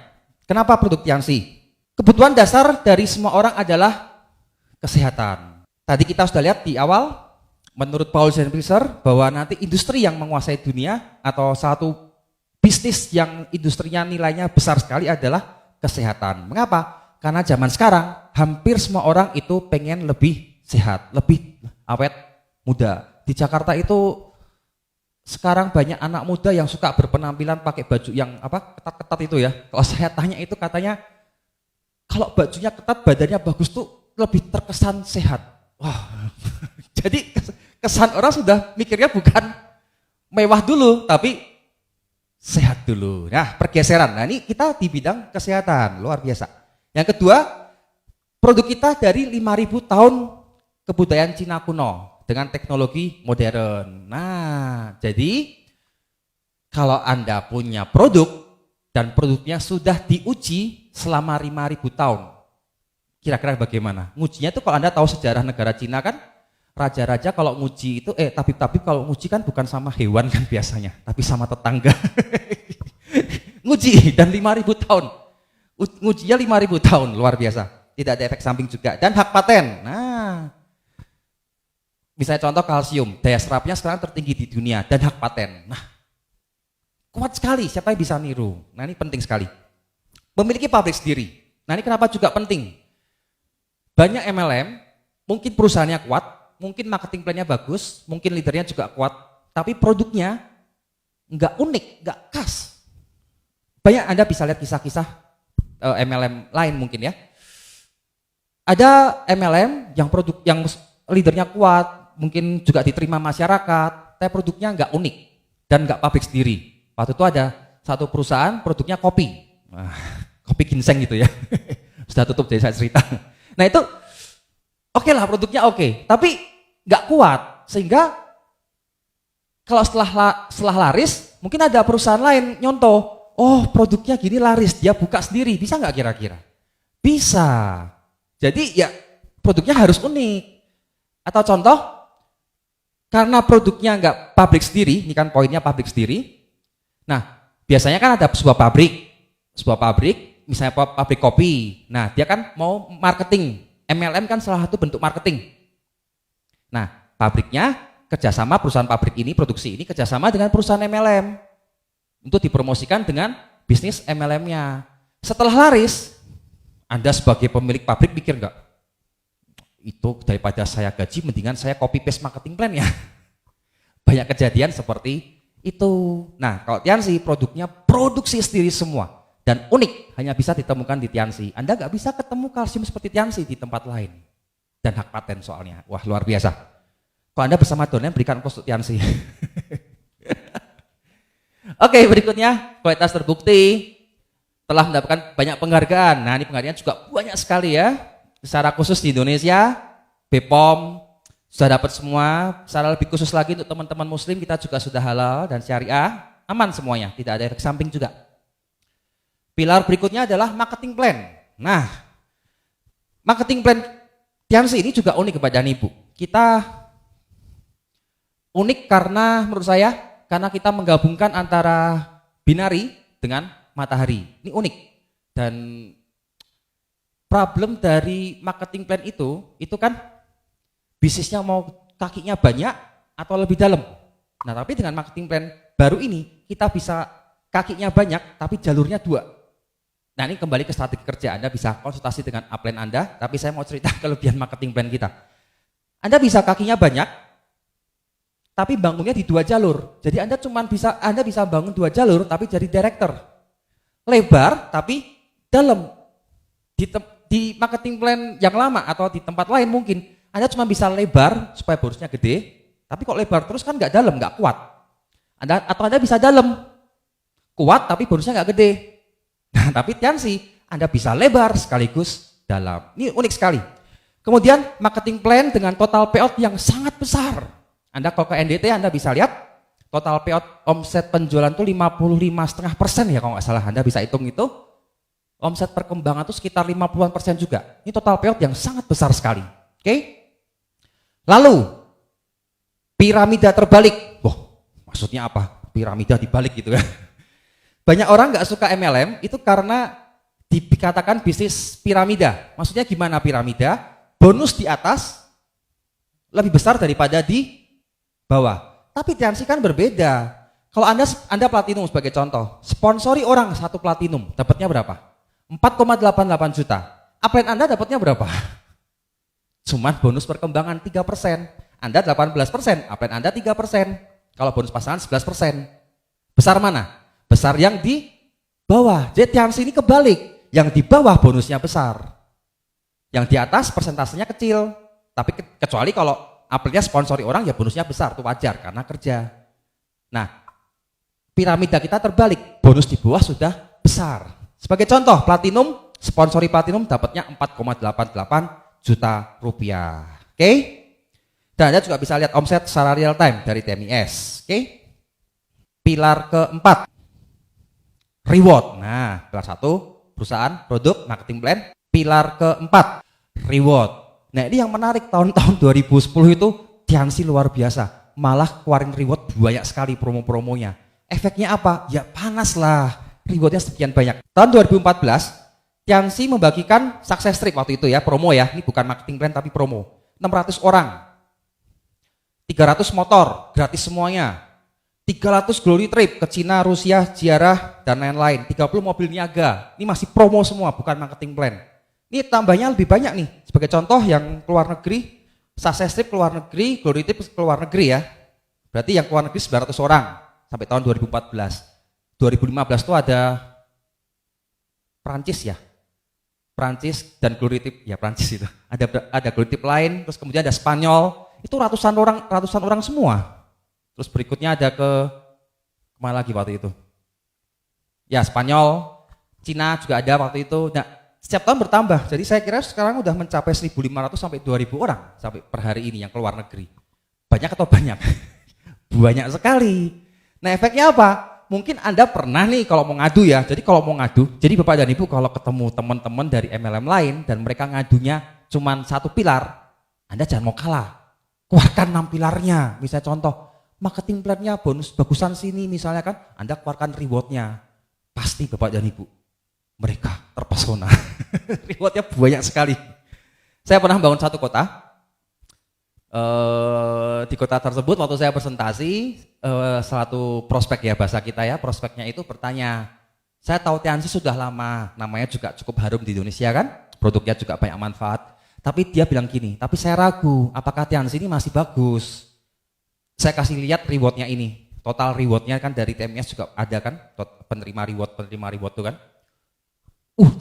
Speaker 1: Kenapa produk Tiansi? Kebutuhan dasar dari semua orang adalah kesehatan. Tadi kita sudah lihat di awal, menurut Paul Pilser, bahwa nanti industri yang menguasai dunia atau satu bisnis yang industrinya nilainya besar sekali adalah kesehatan. Mengapa? Karena zaman sekarang hampir semua orang itu pengen lebih sehat, lebih awet muda. Di Jakarta itu sekarang banyak anak muda yang suka berpenampilan pakai baju yang ketat-ketat itu ya. Kalau saya tanya itu katanya kalau bajunya ketat badannya bagus tuh lebih terkesan sehat. Wah, jadi kesan orang sudah mikirnya bukan mewah dulu, tapi sehat dulu. Nah, pergeseran. Nah, ini kita di bidang kesehatan, luar biasa. Yang kedua, produk kita dari 5.000 tahun kebudayaan Cina kuno dengan teknologi modern. Nah, jadi kalau Anda punya produk dan produknya sudah diuji selama 5.000 tahun, kira-kira bagaimana? Ngujinya itu kalau Anda tahu sejarah negara Cina kan, raja-raja kalau nguji itu, tabib-tabib kalau nguji kan bukan sama hewan kan biasanya, tapi sama tetangga. Nguji dan 5.000 tahun. Ngujinya 5.000 tahun, luar biasa. Tidak ada efek samping juga. Dan hak paten. Nah, misalnya contoh kalsium, daya serapnya sekarang tertinggi di dunia dan hak paten. Nah, kuat sekali, siapa yang bisa niru? Nah, ini penting sekali. Memiliki pabrik sendiri. Nah, ini kenapa juga penting? Banyak MLM, mungkin perusahaannya kuat, mungkin marketing plan-nya bagus, mungkin leadernya juga kuat, tapi produknya nggak unik, nggak khas. Banyak Anda bisa lihat kisah-kisah MLM lain mungkin ya. Ada MLM yang produk yang leadernya kuat, mungkin juga diterima masyarakat, tapi produknya nggak unik dan nggak pabrik sendiri. Waktu itu ada satu perusahaan produknya kopi, kopi ginseng gitu ya. Sudah tutup jadi saya cerita. Nah itu oke lah produknya oke, tapi nggak kuat sehingga kalau setelah laris mungkin ada perusahaan lain nyontoh, oh produknya gini laris, dia buka sendiri, bisa nggak kira-kira? Bisa. Jadi ya produknya harus unik. Atau contoh, karena produknya nggak pabrik sendiri, ini kan poinnya pabrik sendiri. Nah biasanya kan ada sebuah pabrik, misalnya pabrik kopi. Nah dia kan mau marketing. MLM kan salah satu bentuk marketing. Nah, pabriknya kerjasama perusahaan pabrik ini, produksi ini kerjasama dengan perusahaan MLM untuk dipromosikan dengan bisnis MLM-nya. Setelah laris, Anda sebagai pemilik pabrik pikir nggak? Itu daripada saya gaji, mendingan saya copy paste marketing plan ya. Banyak kejadian seperti itu. Nah, kalau Tiansi produknya produksi sendiri semua. Dan unik, hanya bisa ditemukan di Tiansi. Anda nggak bisa ketemu kalsium seperti Tiansi di tempat lain. Dan hak paten soalnya. Wah, luar biasa. Kalau Anda bersama donen, berikan kos untuk Tiansi. Oke, berikutnya, kualitas terbukti telah mendapatkan banyak penghargaan. Nah, ini penghargaan juga banyak sekali ya. Secara khusus di Indonesia, BPOM sudah dapat semua. Secara lebih khusus lagi untuk teman-teman muslim, kita juga sudah halal dan syariah. Aman semuanya, tidak ada efek samping juga. Pilar berikutnya adalah marketing plan. Nah, Marketing plan Tiansi ini juga unik kepada Ibu. Kita unik karena menurut saya, karena kita menggabungkan antara binari dengan matahari. Ini unik. Dan problem dari marketing plan itu kan bisnisnya mau kakinya banyak atau lebih dalam. Nah, tapi dengan marketing plan baru ini, kita bisa kakinya banyak, tapi jalurnya 2. Nah, ini kembali ke strategi kerja. Anda bisa konsultasi dengan upline Anda, tapi saya mau cerita kelebihan marketing plan kita. Anda bisa kakinya banyak, tapi bangunnya di 2 jalur. Jadi Anda bisa bangun 2 jalur, tapi jadi director. Lebar, tapi dalam. Di marketing plan yang lama atau di tempat lain mungkin, Anda cuma bisa lebar supaya bonusnya gede, tapi kok lebar terus kan nggak dalam, nggak kuat. Atau Anda bisa dalam, kuat tapi bonusnya nggak gede. Nah, tapi Tiansi, Anda bisa lebar sekaligus dalam. Ini unik sekali. Kemudian marketing plan dengan total payout yang sangat besar. Anda kalau ke NDT Anda bisa lihat total payout omset penjualan itu 55,5% ya kalau nggak salah. Anda bisa hitung itu. Omset perkembangan itu sekitar 50% juga. Ini total payout yang sangat besar sekali. Oke? Lalu piramida terbalik. Wah, maksudnya apa? Piramida dibalik gitu kan. Banyak orang nggak suka MLM itu karena dikatakan bisnis piramida. Maksudnya gimana piramida? Bonus di atas lebih besar daripada di bawah. Tapi Tiansi kan berbeda. Kalau Anda platinum sebagai contoh, sponsori orang 1 platinum, dapatnya berapa? 4,88 juta. Upline Anda dapatnya berapa? Cuman bonus perkembangan 3%. Anda 18%, upline Anda 3%. Kalau bonus pasangan 11%. Besar mana? Besar yang di bawah. Jadi Tiansi ini kebalik. Yang di bawah bonusnya besar. Yang di atas persentasenya kecil. Tapi kecuali kalau upline-nya sponsori orang ya bonusnya besar. Itu wajar karena kerja. Nah, piramida kita terbalik. Bonus di bawah sudah besar. Sebagai contoh, platinum, sponsori platinum dapatnya 4,88 juta rupiah. Oke? Dan Anda juga bisa lihat omset secara real time dari TMIS. Oke? Pilar keempat. Reward. Nah, pilar 1, perusahaan, produk, marketing plan. Pilar keempat, reward. Nah, ini yang menarik tahun-tahun 2010 itu Tiansi luar biasa. Malah keluarin reward banyak sekali promo-promonya. Efeknya apa? Ya panas lah. Rewardnya sekian banyak. Tahun 2014, Tiansi membagikan success trip waktu itu ya, promo ya. Ini bukan marketing plan tapi promo. 600 orang. 300 motor, gratis semuanya. 300 glory trip ke Cina, Rusia, ziarah, dan lain-lain. 30 mobil niaga. Ini masih promo semua, bukan marketing plan. Ini tambahnya lebih banyak nih. Sebagai contoh yang keluar negeri, success trip keluar negeri, glory trip keluar negeri ya. Berarti yang keluar negeri 900 orang sampai tahun 2014. 2015 itu ada Prancis ya. Prancis dan glory trip, ya Prancis itu. Ada glory trip lain, terus kemudian ada Spanyol. Itu ratusan orang semua. Terus berikutnya ada kemana lagi waktu itu? Ya Spanyol, Cina juga ada waktu itu. Nah, setiap tahun bertambah. Jadi saya kira sekarang udah mencapai 1.500 sampai 2.000 orang sampai per hari ini yang keluar negeri. Banyak atau banyak? Banyak sekali. Nah, efeknya apa? Mungkin Anda pernah nih kalau mau ngadu ya. Jadi kalau mau ngadu, jadi Bapak dan Ibu kalau ketemu teman-teman dari MLM lain dan mereka ngadunya cuma 1 pilar, Anda jangan mau kalah. Keluarkan 6 pilarnya. Misalnya contoh, marketing plan-nya bonus bagusan sini misalnya kan, Anda keluarkan reward-nya. Pasti Bapak dan Ibu, mereka terpesona. Reward-nya banyak sekali. Saya pernah bangun satu kota. Di kota tersebut waktu saya presentasi, satu prospek ya bahasa kita ya, prospeknya itu bertanya, saya tahu Tiansi sudah lama, namanya juga cukup harum di Indonesia kan, produknya juga banyak manfaat. Tapi dia bilang gini, tapi saya ragu, apakah Tiansi ini masih bagus? Saya kasih lihat rewardnya ini, total rewardnya kan dari TMS juga ada kan, penerima reward itu kan.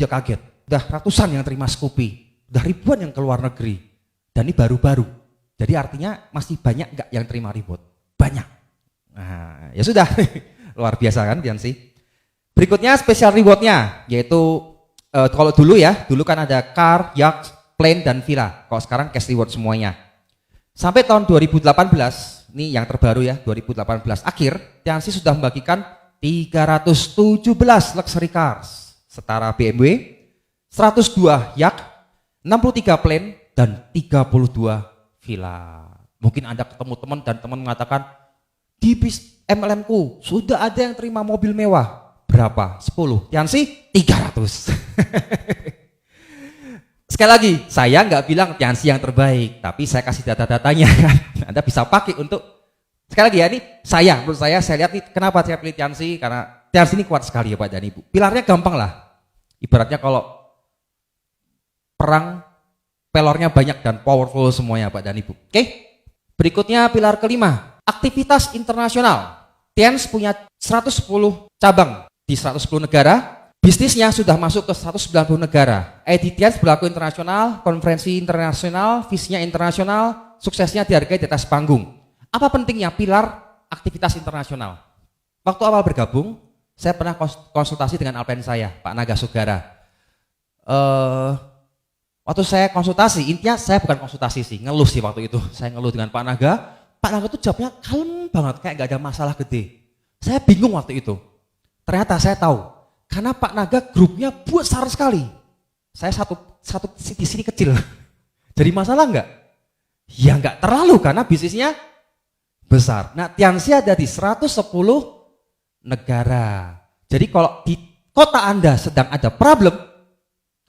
Speaker 1: Dia kaget, udah ratusan yang terima Scoopy, udah ribuan yang keluar negeri, dan ini baru-baru. Jadi artinya masih banyak nggak yang terima reward? Banyak. Nah, ya sudah, luar biasa kan Tiansi. Berikutnya spesial rewardnya, yaitu kalau dulu kan ada car, yacht, plane, dan villa. Kalau sekarang cash reward semuanya. Sampai tahun 2018, ini yang terbaru ya, 2018 akhir, Tiansi sudah membagikan 317 luxury cars, setara BMW, 102 yacht, 63 plane, dan 32 villa. Mungkin Anda ketemu teman dan teman mengatakan, di MLM-ku sudah ada yang terima mobil mewah. Berapa? 10. Tiansi 300. Sekali lagi, saya nggak bilang Tiansi yang terbaik, tapi saya kasih data-datanya. Anda bisa pakai untuk, sekali lagi ya, ini menurut saya lihat nih, kenapa saya pilih Tiansi, karena Tiansi ini kuat sekali ya Pak dan Ibu. Pilarnya gampang lah. Ibaratnya kalau perang, pelornya banyak dan powerful semuanya Pak dan Ibu. Oke? Berikutnya pilar kelima, aktivitas internasional. Tians punya 110 cabang di 110 negara, bisnisnya sudah masuk ke 190 negara. Tians berlaku internasional, konferensi internasional, visinya internasional, suksesnya dihargai di atas panggung. Apa pentingnya pilar aktivitas internasional? Waktu awal bergabung, saya pernah konsultasi dengan Alpen saya, Pak Naga Sugara. Waktu saya konsultasi, intinya saya bukan konsultasi sih, ngeluh sih waktu itu. Saya ngeluh dengan Pak Naga tuh jawabnya kalem banget, kayak gak ada masalah gede. Saya bingung waktu itu. Ternyata saya tahu, karena Pak Naga grupnya besar sekali. Saya satu di sini kecil. Jadi masalah enggak? Ya enggak terlalu, karena bisnisnya besar. Nah, Tiansi ada di 110 negara. Jadi kalau di kota Anda sedang ada problem,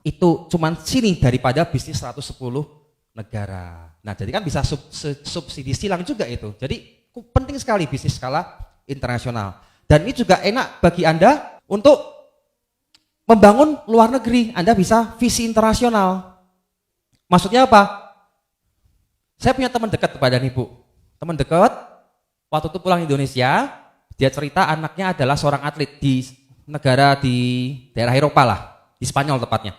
Speaker 1: itu cuman sini daripada bisnis 110 negara. Nah, jadi kan bisa subsidi silang juga itu. Jadi penting sekali bisnis skala internasional. Dan ini juga enak bagi Anda untuk membangun luar negeri. Anda bisa visi internasional. Maksudnya apa? Saya punya teman dekat Bapak dan Ibu. Teman dekat, waktu itu pulang Indonesia, dia cerita anaknya adalah seorang atlet di negara di daerah Eropa lah, di Spanyol tepatnya.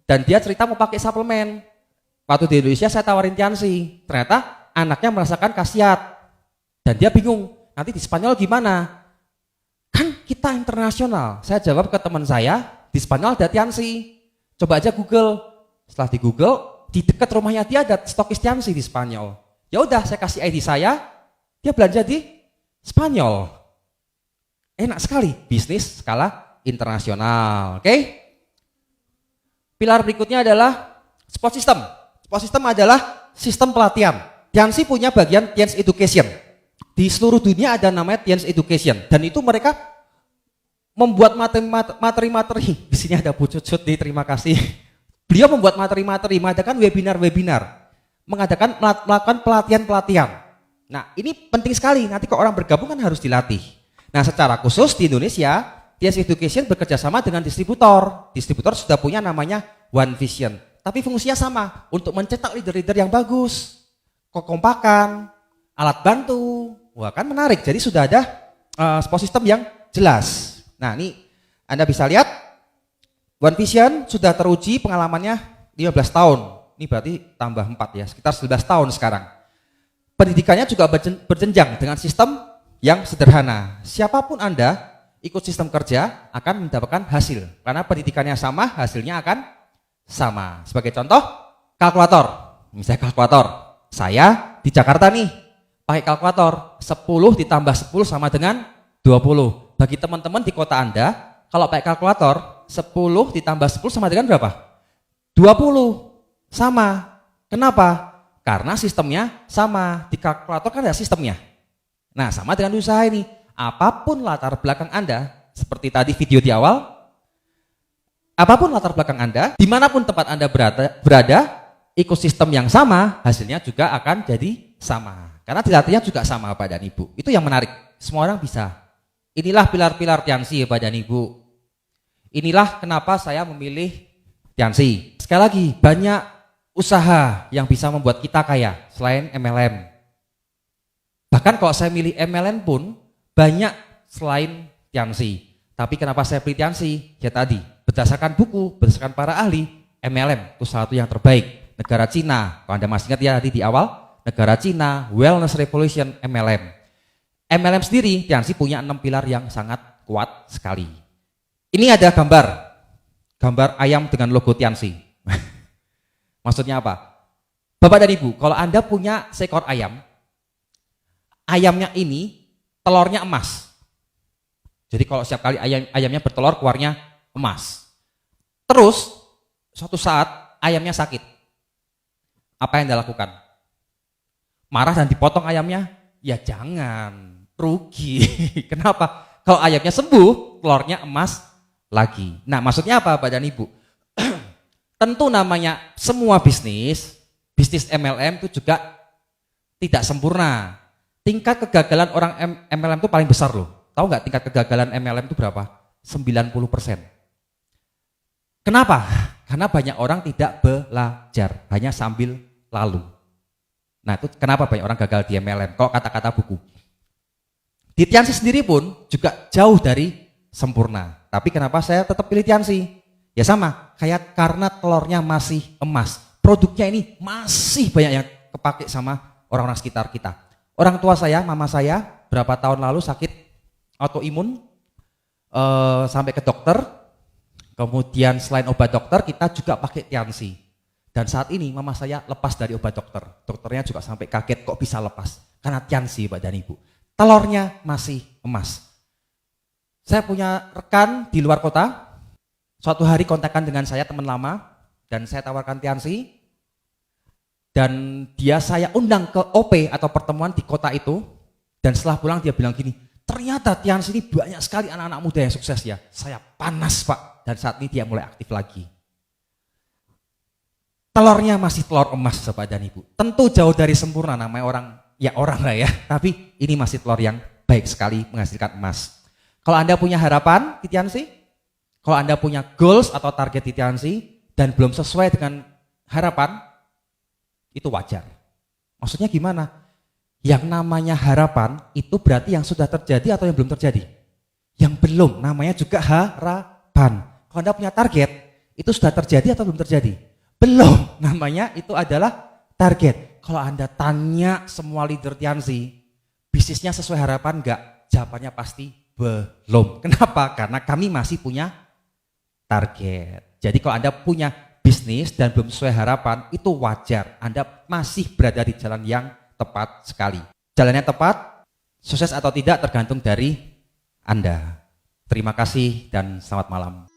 Speaker 1: Dan dia cerita mau pakai suplemen. Waktu di Indonesia saya tawarin Tiansi. Ternyata anaknya merasakan khasiat. Dan dia bingung, nanti di Spanyol gimana? Kan kita internasional. Saya jawab ke teman saya, di Spanyol ada Tiansi. Coba aja Google. Setelah di Google, di dekat rumahnya dia ada stokis Tiansi di Spanyol. Ya udah, saya kasih ID saya, dia belanja di Spanyol. Enak sekali, bisnis skala internasional. Oke? Pilar berikutnya adalah support system. Support system adalah sistem pelatihan. Tiansi punya bagian Tians Education. Di seluruh dunia ada namanya Tians Education. Dan itu mereka membuat materi-materi. Di sini ada Bu Cucut nih, terima kasih. Beliau membuat materi-materi, mengadakan webinar-webinar, melakukan pelatihan-pelatihan. Nah, ini penting sekali. Nanti kalau orang bergabung kan harus dilatih. Nah, secara khusus di Indonesia, Tians Education bekerja sama dengan distributor. Distributor sudah punya namanya One Vision. Tapi fungsinya sama, untuk mencetak leader-leader yang bagus, kekompakan, alat bantu. Wah, kan menarik. Jadi sudah ada support system yang jelas. Nah, ini Anda bisa lihat, One Vision sudah teruji pengalamannya 15 tahun. Ini berarti tambah 4 ya, sekitar 11 tahun sekarang. Pendidikannya juga berjenjang dengan sistem yang sederhana. Siapapun Anda, ikut sistem kerja akan mendapatkan hasil. Karena pendidikannya sama, hasilnya akan sama. Sebagai contoh, kalkulator. Misalnya kalkulator. Saya di Jakarta nih, pakai kalkulator. 10 ditambah 10 sama dengan 20. Bagi teman-teman di kota Anda, kalau pakai kalkulator, 10 ditambah 10 sama dengan berapa? 20. Sama. Kenapa? Karena sistemnya sama. Di kalkulator kan ada sistemnya. Nah, sama dengan usaha ini. Apapun latar belakang Anda, seperti tadi video di awal, apapun latar belakang Anda, dimanapun tempat Anda berada, ekosistem yang sama, hasilnya juga akan jadi sama. Karena dilatihnya juga sama Bapak dan Ibu. Itu yang menarik, semua orang bisa. Inilah pilar-pilar Tiansi Bapak dan Ibu. Inilah kenapa saya memilih Tiansi. Sekali lagi, banyak usaha yang bisa membuat kita kaya, selain MLM. Bahkan kalau saya milih MLM pun, banyak selain Tiansi. Tapi kenapa saya pilih Tiansi? Ya tadi, berdasarkan buku, berdasarkan para ahli, MLM itu salah satu yang terbaik. Negara Cina, kalau Anda masih ingat ya tadi di awal, negara Cina, Wellness Revolution, MLM. MLM sendiri, Tiansi punya 6 pilar yang sangat kuat sekali. Ini ada gambar ayam dengan logo Tiansi. Maksudnya apa? Bapak dan Ibu, kalau Anda punya seekor ayam, ayamnya ini telurnya emas. Jadi kalau setiap kali ayamnya bertelur keluarnya emas. Terus suatu saat ayamnya sakit. Apa yang Anda lakukan? Marah dan dipotong ayamnya? Ya jangan, rugi. Kenapa? Kalau ayamnya sembuh, telurnya emas lagi. Nah, maksudnya apa Bapak dan Ibu? Tentu namanya semua bisnis MLM itu juga tidak sempurna. Tingkat kegagalan orang MLM itu paling besar loh. Tahu nggak tingkat kegagalan MLM itu berapa? 90%. Kenapa? Karena banyak orang tidak belajar, hanya sambil lalu. Nah itu kenapa banyak orang gagal di MLM, kalau kata-kata buku. Di Tiansi sendiri pun juga jauh dari sempurna. Tapi kenapa saya tetap pilih Tiansi? Ya sama, kayak karena telurnya masih emas. Produknya ini masih banyak yang kepake sama orang-orang sekitar kita. Orang tua saya, mama saya, berapa tahun lalu sakit autoimun, sampai ke dokter. Kemudian selain obat dokter, kita juga pakai Tiansi. Dan saat ini mama saya lepas dari obat dokter. Dokternya juga sampai kaget kok bisa lepas. Karena Tiansi Pak dan Ibu. Telurnya masih emas. Saya punya rekan di luar kota. Suatu hari kontakkan dengan saya teman lama. Dan saya tawarkan Tiansi. Dan dia saya undang ke OP atau pertemuan di kota itu. Dan setelah pulang dia bilang gini, ternyata Tiansi ini banyak sekali anak-anak muda yang sukses ya. Saya panas Pak. Dan saat ini dia mulai aktif lagi. Telurnya masih telur emas Bapak dan Ibu. Tentu jauh dari sempurna, namanya orang lah ya. Tapi ini masih telur yang baik sekali menghasilkan emas. Kalau Anda punya harapan di Tiansi, kalau Anda punya goals atau target di Tiansi dan belum sesuai dengan harapan, itu wajar. Maksudnya gimana? Yang namanya harapan itu berarti yang sudah terjadi atau yang belum terjadi? Yang belum, namanya juga harapan. Kalau Anda punya target, itu sudah terjadi atau belum terjadi? Belum, namanya itu adalah target. Kalau Anda tanya semua leader Tiansi, bisnisnya sesuai harapan enggak? Jawabannya pasti belum. Kenapa? Karena kami masih punya target. Jadi kalau Anda punya bisnis dan belum sesuai harapan, itu wajar. Anda masih berada di jalan yang tepat sekali. Jalannya tepat, sukses atau tidak tergantung dari Anda. Terima kasih dan selamat malam.